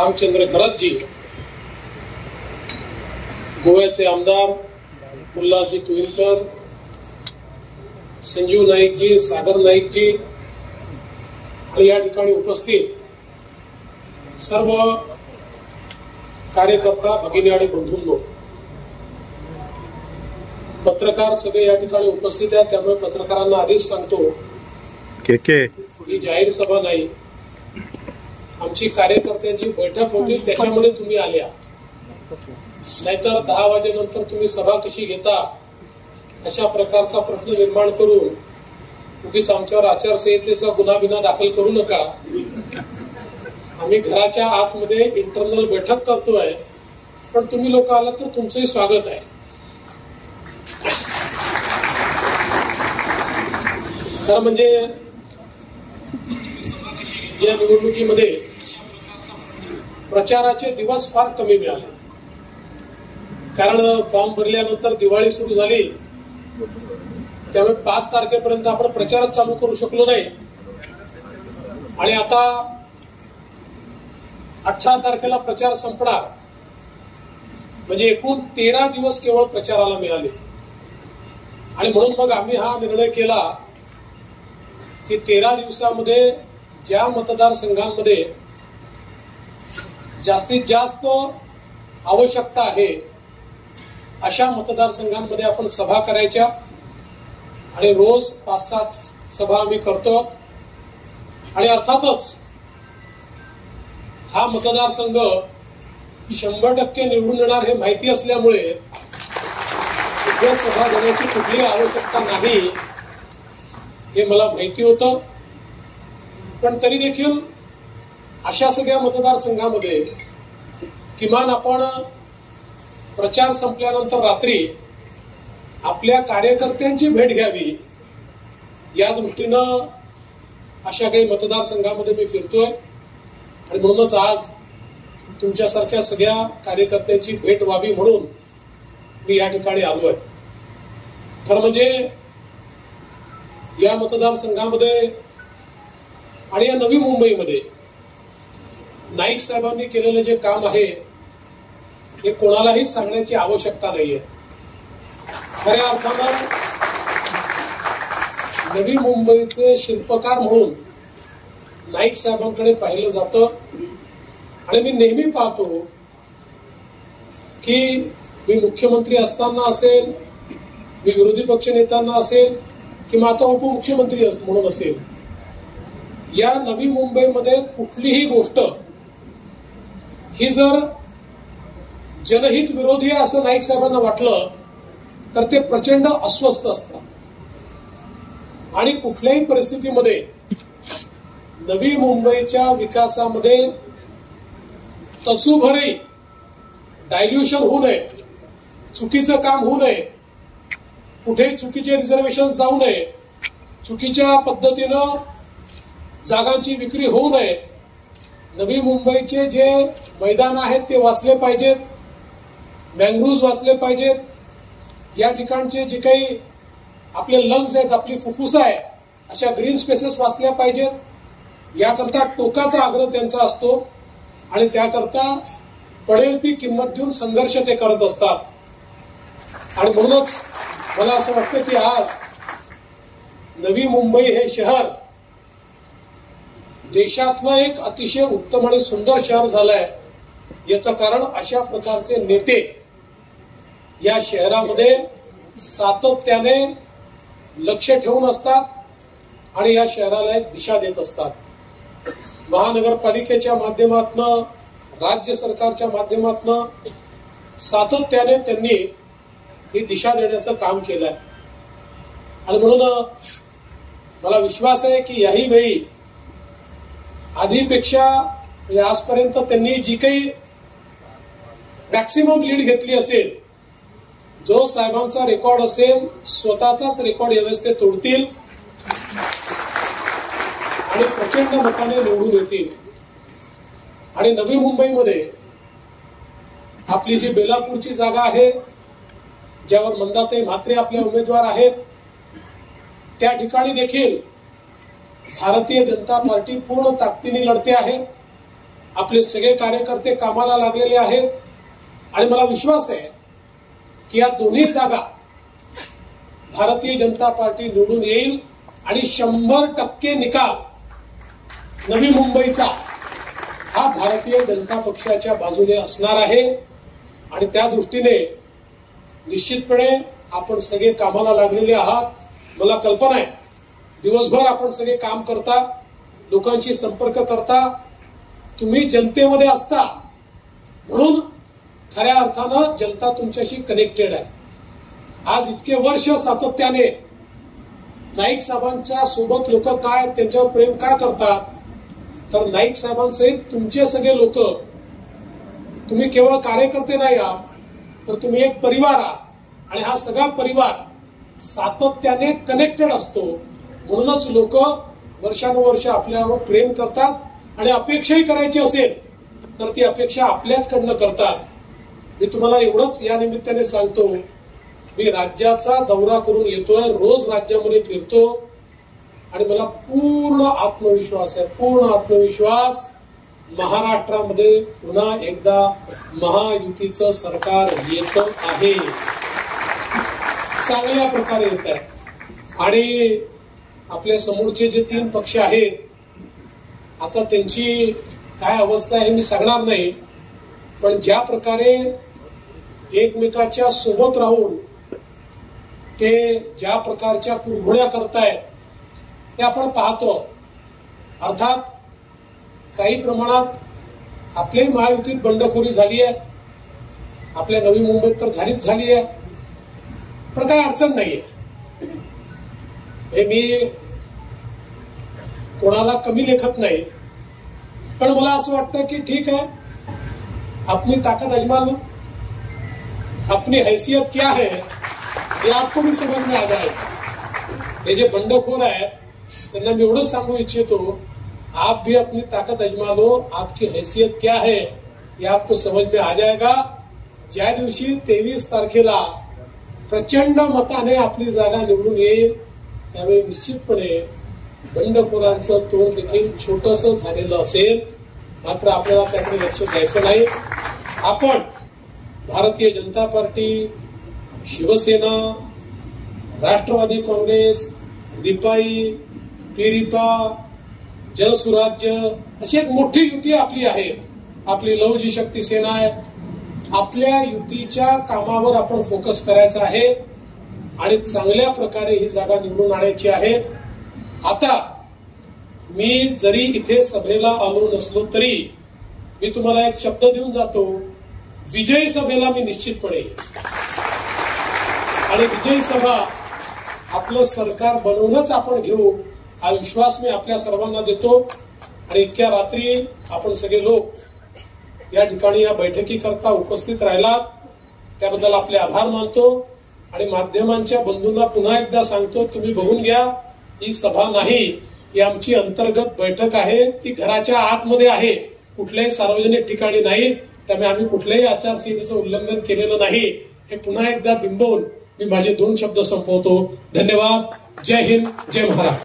रामचंद्र खरातजी, गोव्याचे आमदार उल्हासजी तुईलकर, संजीव नाईकजी, सागर नाईकजी आणि या ठिकाणी उपस्थित सर्व कार्यकर्ता भगिनी आणि बंधूंनो, पत्रकार सगळे या ठिकाणी उपस्थित आहेत. त्यामुळे पत्रकारांना आधीच सांगतो ही जाहीर सभा नाही, आमची कार्यकर्त्यांची बैठक होती, त्याच्यामध्ये तुम्ही आल्या. नाहीतर 10 वाजेनंतर तुम्ही सभा कशी घेता अशा प्रकारचा प्रश्न निर्माण करून उगीच आमच्यावर आचारसंहितेचा गुन्हा बिना दाखल करू नका. आम्ही घराच्या आतमध्ये इंटरनल बैठक करतोय, पण तुम्ही लोक आलात तर तुमचंही स्वागत आहे. खरं म्हणजे या निवडणुकीमध्ये प्रचाराचे दिवस फार कमी मिळाले, कारण फॉर्म भरल्यानंतर दिवाळी सुरू झाली, त्यामुळे 5 तारखेपर्यंत आपण प्रचारच चालू करू शकलो नाही. आणि आता 18 तारखेला प्रचार संपणार, म्हणजे एकूण 13 दिवस केवळ प्रचाराला मिळाले. आणि म्हणून मग आम्ही हा निर्णय केला की 13 दिवसामध्ये ज्या मतदारसंघांमध्ये जास्तीत जास्त आवश्यकता आहे अशा मतदारसंघांमध्ये आपण सभा करायच्या. आणि रोज 5-7 सभा आम्ही करतो. आणि अर्थातच हा मतदारसंघ 100% निवडून येणार हे माहिती असल्यामुळे इथे सभा घेण्याची कुठलीही आवश्यकता नाही हे मला माहिती होतं. पण तरी देखील अशा सगळ्या मतदारसंघामध्ये किमान आपण प्रचार संपल्यानंतर रात्री आपल्या कार्यकर्त्यांची भेट घ्यावी या दृष्टीनं अशा काही मतदारसंघामध्ये मी फिरतोय. आणि म्हणूनच आज तुमच्यासारख्या सगळ्या कार्यकर्त्यांची भेट व्हावी म्हणून मी या ठिकाणी आलोय. खरं म्हणजे या मतदारसंघामध्ये आणि या नवी मुंबईमध्ये नाईक साहेबांनी केलेलं जे काम आहे हे कोणालाही सांगण्याची आवश्यकता नाहीये. खऱ्या अर्थानं नवी मुंबईचे शिल्पकार म्हणून नाईक साहेबांकडे पाहिलं जातं. आणि मी नेहमी पाहतो की मी मुख्यमंत्री असताना असेल, मी विरोधी पक्ष नेत्यांना असेल किंवा आता उपमुख्यमंत्री म्हणून असेल, या नवी मुंबईमध्ये कुठलीही गोष्ट ही जर जनहित विरोधी आहे असं नाईक साहेबांना वाटलं तर ते प्रचंड अस्वस्थ असतात. आणि कुठल्याही परिस्थितीमध्ये नवी मुंबईच्या विकासामध्ये तसूभरही डायल्युशन होऊ नये, चुकीचं काम होऊ नये, कुठेही चुकीचे रिझर्वेशन जाऊ नये, चुकीच्या पद्धतीनं जागांची विक्री होऊ नये, नवी मुंबईचे जे मैदान आहेत ते वाचले पाहिजेत, मँग्रुव्ज वाचले पाहिजेत, या ठिकाणचे जे काही आपले लंग्स आहेत, आपली फुफ्फुसं आहे, अशा ग्रीन स्पेसेस वाचल्या पाहिजेत. याकरता टोकाचा आग्रह त्यांचा असतो आणि त्याकरता पडेल ती किंमत देऊन संघर्ष ते करत असतात. आणि म्हणूनच मला असं वाटतं की आज नवी मुंबई हे शहर देशातलं एक अतिशय उत्तम आणि सुंदर शहर झालंय. याचं कारण अशा प्रकारचे नेते या शहरामध्ये सातत्याने लक्ष ठेवून असतात आणि या शहराला एक दिशा देत असतात. महानगरपालिकेच्या माध्यमातून, राज्य सरकारच्या माध्यमातून सातत्याने त्यांनी ही दिशा देण्याचं काम केलंय. आणि म्हणून मला विश्वास आहे की याही वेळी आधीपेक्षा आजपर्यंत त्यांनी जी काही मॅक्सिमम लीड घेतली असेल, जो साहेबांचा रेकॉर्ड असेल, स्वतःचाच रेकॉर्ड यावेळेस ते तोडतील आणि प्रचंड मताने निवडून येतील. आणि नवी मुंबईमध्ये आपली जी बेलापूरची जागा आहे, ज्यावर मंदाताई म्हात्रे आपले उमेदवार आहेत, त्या ठिकाणी देखील भारतीय जनता पार्टी पूर्ण ताकदीने लढते आहे. आपले सगळे कार्यकर्ते कामाला लागलेले आहेत आणि मला विश्वास आहे की या दोन्ही जागा भारतीय जनता पार्टी निवडून येईल आणि 100% निकाल नवी मुंबईचा हा भारतीय जनता पक्षाच्या बाजूने असणार आहे आणि त्या दृष्टीने निश्चितपणे आपण सगळे कामाला लागलेले आहात। मला कल्पना आहे दिवसभर आपण सगळे काम करता, लोकांशी संपर्क करता, तुम्ही जनतेमध्ये असता म्हणून खऱ्या अर्थानं जनता तुमच्याशी कनेक्टेड आहे। आज इतके वर्ष सातत्याने नाईक साहेबांच्या सोबत लोक काय त्यांच्यावर प्रेम का करतात, तर नाईक साहेबांसहित तुमचे सगळे लोक, तुम्ही केवळ कार्यकर्ते नाही आहात तर तुम्ही एक परिवार आहात आणि हा सगळा परिवार सातत्याने कनेक्टेड असतो। म्हणूनच लोक वर्षानुवर्ष आपल्यावर प्रेम करतात आणि अपेक्षाही करायची असेल तर ती अपेक्षा आपल्याचकडनं करतात। मी तुम्हाला एवढंच या निमित्ताने सांगतो, मी राज्याचा दौरा करून येतोय, रोज राज्यामध्ये फिरतो आणि मला पूर्ण आत्मविश्वास आहे, पूर्ण आत्मविश्वास महाराष्ट्रामध्ये पुन्हा एकदा महायुतीचं सरकार येत आहे, चांगल्या प्रकारे येत आहे। आणि आपल्या समोरचे जे 3 पक्ष आहेत आता त्यांची काय अवस्था आहे मी सांगणार नाही, पण ज्या प्रकारे एकमेकाच्या सोबत राहून ते ज्या प्रकारच्या कुरघोड्या करतायत ते आपण पाहतो। अर्थात काही प्रमाणात आपल्याही महायुतीत बंडखोरी झाली आहे, आपल्या नवी मुंबईत तर झाली आहे, पण काही अडचण नाहीये। हे मी कोणाला कमी लेखत नाही, पण मला असं वाटतं की ठीक है, अपनी ताकत आजमा लो, अपनी हैसियत क्या है ये आपको भी समझ में आ जाए। ये जे बंडखोर है त्यांना मी एवढंच सांगू इच्छितो, आप भी अपनी ताकत आजमा लो, आपकी हैसियत क्या है ये आपको समझ में आ जाएगा। ज्या दिवशी 23 तारखेला प्रचंड मताने आपली जागा निवडून येईल त्यावेळी निश्चितपणे बंडखोरांचं तोंड देखील छोटंसं झालेलं असेल, मात्र आपल्याला त्याकडे लक्ष द्यायचं नाही। आपण भारतीय जनता पार्टी, शिवसेना, राष्ट्रवादी काँग्रेस, रिपाई, पिरिपा, जनसुराज्य अशी एक मोठी युती आपली आहे, आपली लवजी शक्ती सेना आहे। आपल्या युतीच्या कामावर आपण फोकस करायचा आहे आणि चांगल्या प्रकारे ही जागा निवडून आणायची आहे। आता मी जरी इथे सभेला आलो नसलो तरी मी तुम्हाला एक शब्द देऊन जातो, विजयी सभेला मी निश्चितपणे आणि विजयी सभा आपलं सरकार बनवूनच आपण घेऊ हा विश्वास मी आपल्या सर्वांना देतो। आणि इतक्या रात्री आपण सगळे लोक या ठिकाणी या बैठकीकरता उपस्थित राहिलात त्याबद्दल आपले आभार मानतो आणि माध्यमांच्या बंधूंना पुन्हा एकदा सांगतो, तुम्ही बघून घ्या, ही सभा नाही, ही आमची अंतर्गत बैठक आहे, ती घराच्या आतमध्ये आहे, कुठल्याही सार्वजनिक ठिकाणी नाही। त्यामुळे आम्ही कुठल्याही आचारसंहितेचं उल्लंघन केलेलं नाही हे पुन्हा एकदा बिंबवून मी माझे 2 शब्द संपवतो। धन्यवाद। जय हिंद, जय महाराष्ट्र।